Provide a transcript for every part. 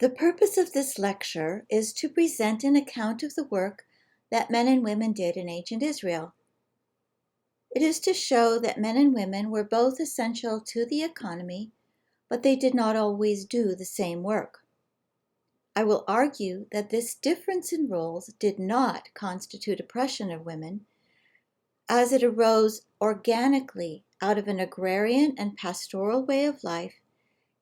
The purpose of this lecture is to present an account of the work that men and women did in ancient Israel. It is to show that men and women were both essential to the economy, but they did not always do the same work. I will argue that this difference in roles did not constitute oppression of women, as it arose organically out of an agrarian and pastoral way of life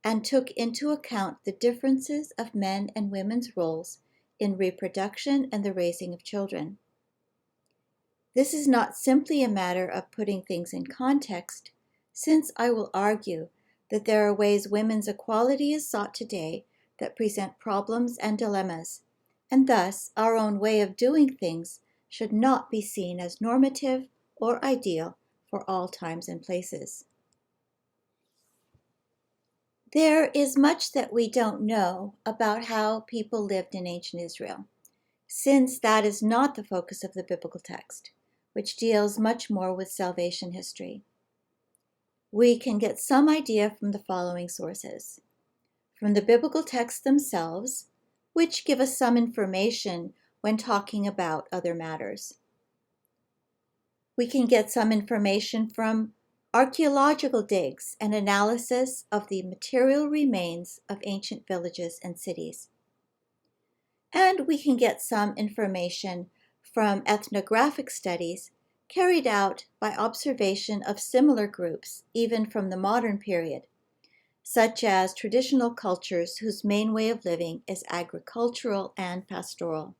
and took into account the differences of men and women's roles in reproduction and the raising of children. This is not simply a matter of putting things in context, since I will argue that there are ways women's equality is sought today that present problems and dilemmas, and thus our own way of doing things should not be seen as normative or ideal for all times and places. There is much that we don't know about how people lived in ancient Israel, since that is not the focus of the biblical text, which deals much more with salvation history. We can get some idea from the following sources. From the biblical texts themselves, which give us some information when talking about other matters. We can get some information from archaeological digs and analysis of the material remains of ancient villages and cities. And we can get some information from ethnographic studies carried out by observation of similar groups, even from the modern period, such as traditional cultures whose main way of living is agricultural and pastoral.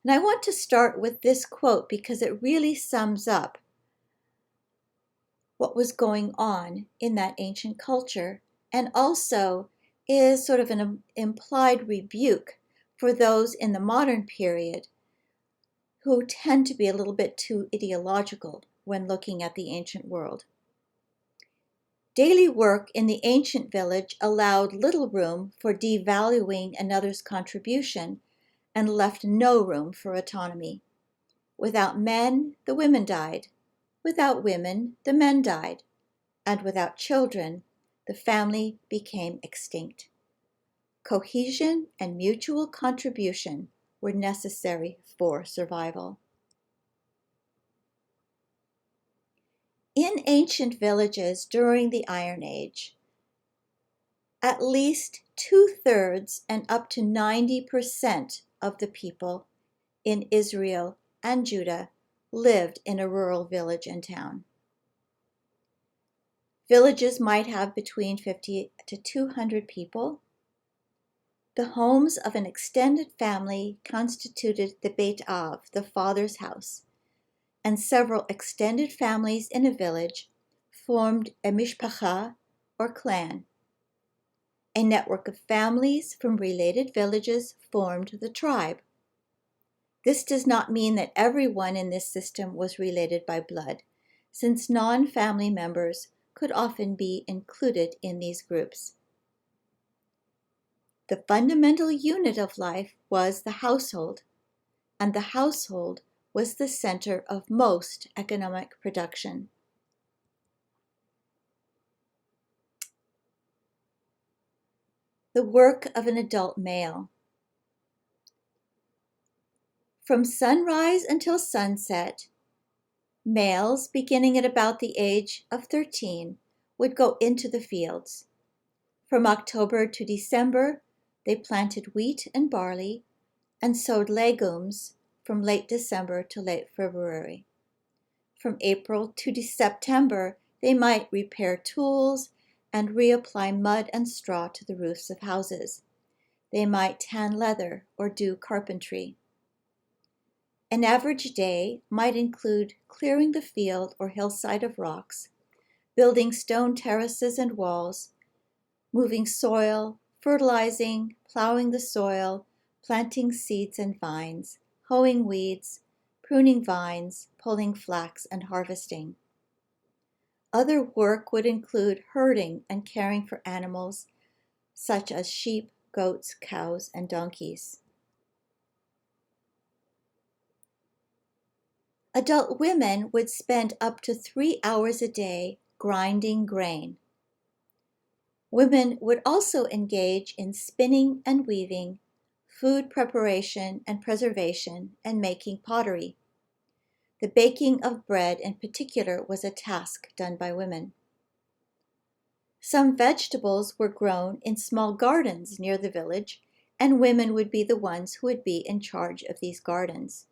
And I want to start with this quote because it really sums up what was going on in that ancient culture and also is sort of an implied rebuke for those in the modern period who tend to be a little bit too ideological when looking at the ancient world. Daily work in the ancient village allowed little room for devaluing another's contribution and left no room for autonomy. Without men, the women died. Without women, the men died. And without children, the family became extinct. Cohesion and mutual contribution were necessary for survival. In ancient villages during the Iron Age, at least 2/3 and up to 90% of the people in Israel and Judah lived in a rural village and town. Villages might have between 50 to 200 people. The homes of an extended family constituted the Beit Av, the father's house, and several extended families in a village formed a mishpacha or clan. A network of families from related villages formed the tribe. This does not mean that everyone in this system was related by blood, since non-family members could often be included in these groups. The fundamental unit of life was the household, and the household was the center of most economic production. The work of an adult male. From sunrise until sunset, males, beginning at about the age of 13, would go into the fields. From October to December, they planted wheat and barley and sowed legumes from late December to late February. From April to September, they might repair tools and reapply mud and straw to the roofs of houses. They might tan leather or do carpentry. An average day might include clearing the field or hillside of rocks, building stone terraces and walls, moving soil, fertilizing, plowing the soil, planting seeds and vines, hoeing weeds, pruning vines, pulling flax, and harvesting. Other work would include herding and caring for animals such as sheep, goats, cows, and donkeys. Adult women would spend up to 3 hours a day grinding grain. Women would also engage in spinning and weaving, food preparation and preservation, and making pottery. The baking of bread in particular was a task done by women. Some vegetables were grown in small gardens near the village, and women would be the ones who would be in charge of these gardens.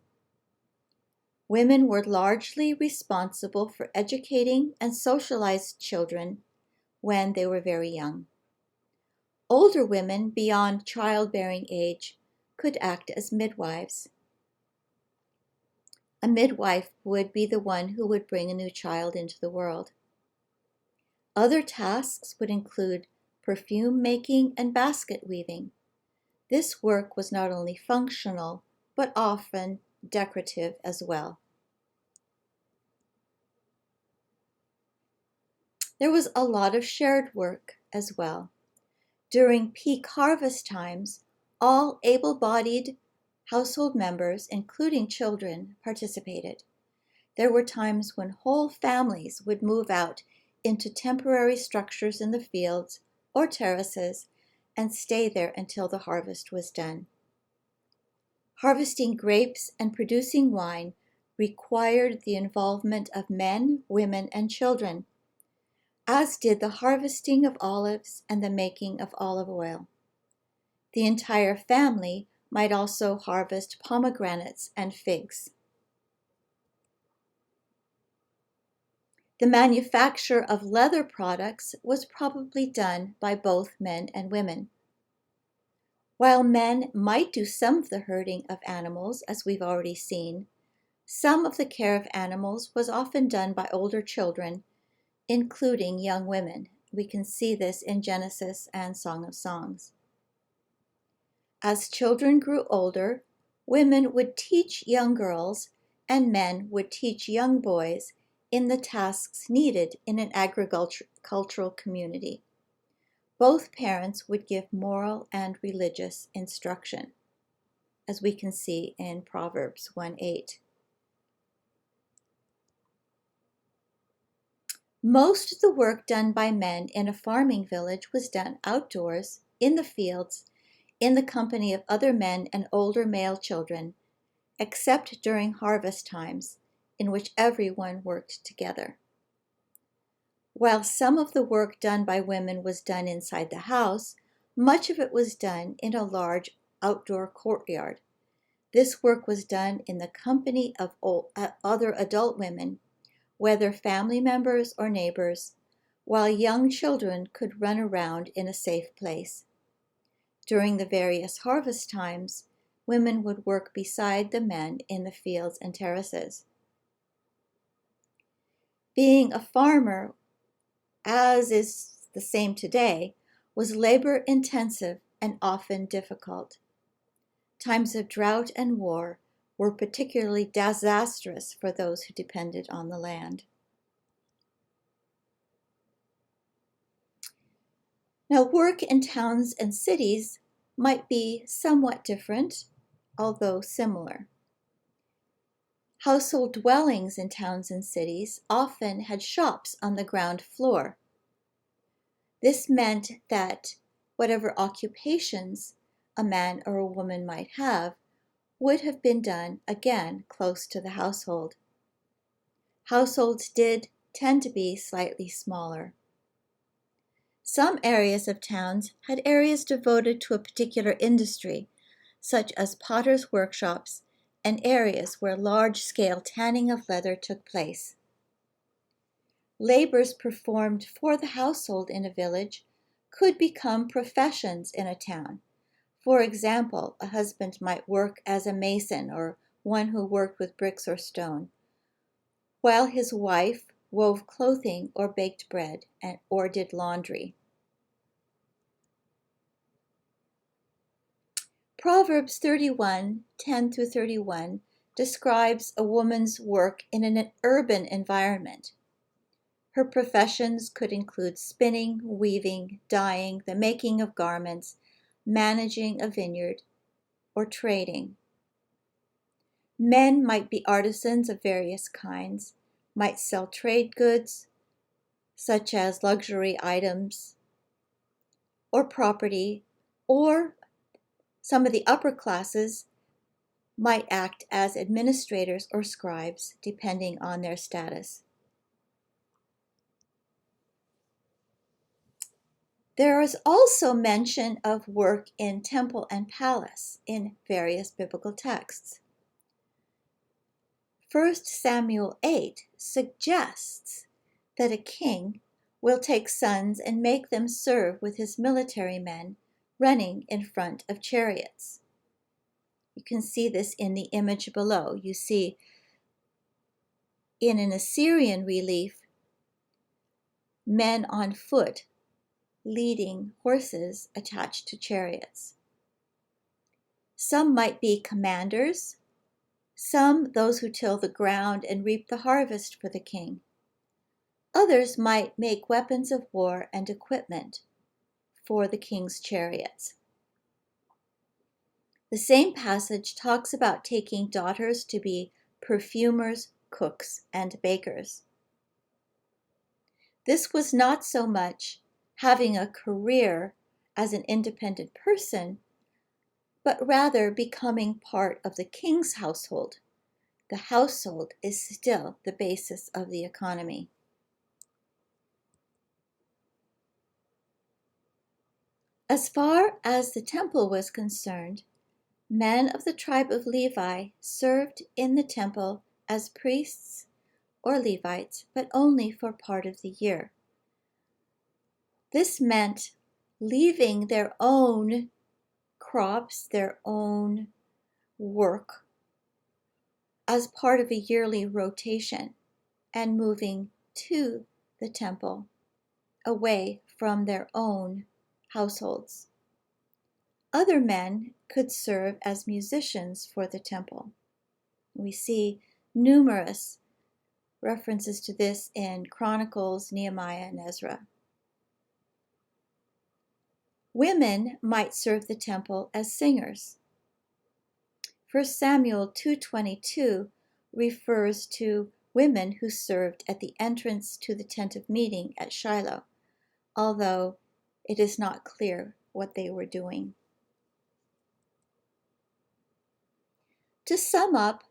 Women were largely responsible for educating and socializing children when they were very young. Older women beyond childbearing age could act as midwives. A midwife would be the one who would bring a new child into the world. Other tasks would include perfume making and basket weaving. This work was not only functional, but often decorative as well. There was a lot of shared work as well. During peak harvest times, all able-bodied household members, including children, participated. There were times when whole families would move out into temporary structures in the fields or terraces and stay there until the harvest was done. Harvesting grapes and producing wine required the involvement of men, women, and children, as did the harvesting of olives and the making of olive oil. The entire family might also harvest pomegranates and figs. The manufacture of leather products was probably done by both men and women. While men might do some of the herding of animals, as we've already seen, some of the care of animals was often done by older children, including young women. We can see this in Genesis and Song of Songs. As children grew older, women would teach young girls and men would teach young boys in the tasks needed in an agricultural community. Both parents would give moral and religious instruction, as we can see in Proverbs 1:8. Most of the work done by men in a farming village was done outdoors, in the fields, in the company of other men and older male children, except during harvest times, in which everyone worked together. While some of the work done by women was done inside the house, much of it was done in a large outdoor courtyard. This work was done in the company of other adult women, whether family members or neighbors, while young children could run around in a safe place. During the various harvest times, women would work beside the men in the fields and terraces. Being a farmer, as is the same today, was labor-intensive and often difficult. Times of drought and war were particularly disastrous for those who depended on the land. Now, work in towns and cities might be somewhat different, although similar. Household dwellings in towns and cities often had shops on the ground floor. This meant that whatever occupations a man or a woman might have would have been done again close to the household. Households did tend to be slightly smaller. Some areas of towns had areas devoted to a particular industry, such as potters' workshops and areas where large-scale tanning of leather took place. Labors performed for the household in a village could become professions in a town. For example, a husband might work as a mason or one who worked with bricks or stone, while his wife wove clothing or baked bread or did laundry. Proverbs 31:10-31 describes a woman's work in an urban environment. Her professions could include spinning, weaving, dyeing, the making of garments, managing a vineyard, or trading. Men might be artisans of various kinds, might sell trade goods, such as luxury items, or property, or some of the upper classes might act as administrators or scribes, depending on their status. There is also mention of work in temple and palace in various biblical texts. 1 Samuel 8 suggests that a king will take sons and make them serve with his military men running in front of chariots. You can see this in the image below. You see in an Assyrian relief, men on foot leading horses attached to chariots. Some might be commanders, some those who till the ground and reap the harvest for the king. Others might make weapons of war and equipment for the king's chariots. The same passage talks about taking daughters to be perfumers, cooks, and bakers. This was not so much having a career as an independent person, but rather becoming part of the king's household. The household is still the basis of the economy. As far as the temple was concerned, men of the tribe of Levi served in the temple as priests or Levites, but only for part of the year. This meant leaving their own crops, their own work, as part of a yearly rotation and moving to the temple away from their own households. Other men could serve as musicians for the temple. We see numerous references to this in Chronicles, Nehemiah, and Ezra. Women might serve the temple as singers. 1 Samuel 2:22 refers to women who served at the entrance to the tent of meeting at Shiloh, although it is not clear what they were doing. To sum up,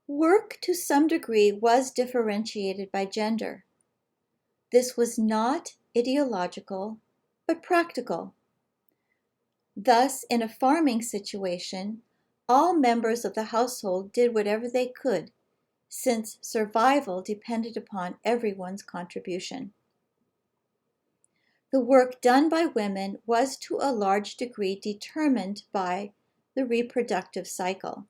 work to some degree was differentiated by gender. This was not ideological, but practical. Thus, in a farming situation, all members of the household did whatever they could, since survival depended upon everyone's contribution. The work done by women was to a large degree determined by the reproductive cycle.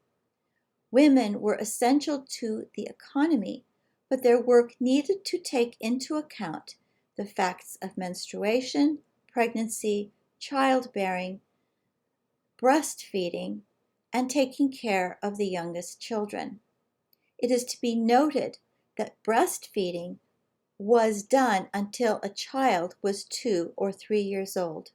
Women were essential to the economy, but their work needed to take into account the facts of menstruation, pregnancy, childbearing, breastfeeding, and taking care of the youngest children. It is to be noted that breastfeeding was done until a child was 2 or 3 years old.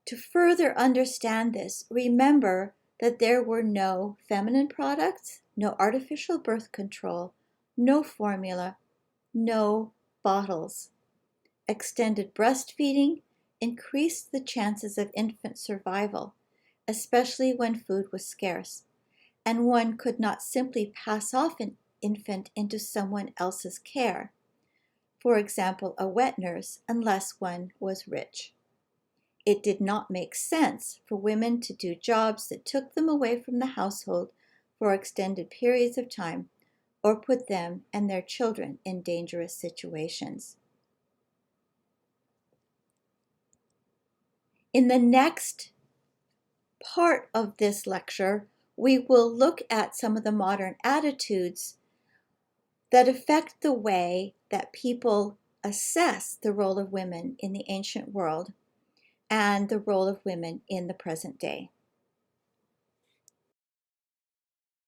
To further understand this, remember that there were no feminine products, no artificial birth control, no formula, no bottles. Extended breastfeeding increased the chances of infant survival, especially when food was scarce, and one could not simply pass off an infant into someone else's care, for example, a wet nurse, unless one was rich. It did not make sense for women to do jobs that took them away from the household for extended periods of time or put them and their children in dangerous situations. In the next part of this lecture, we will look at some of the modern attitudes that affect the way that people assess the role of women in the ancient world and the role of women in the present day.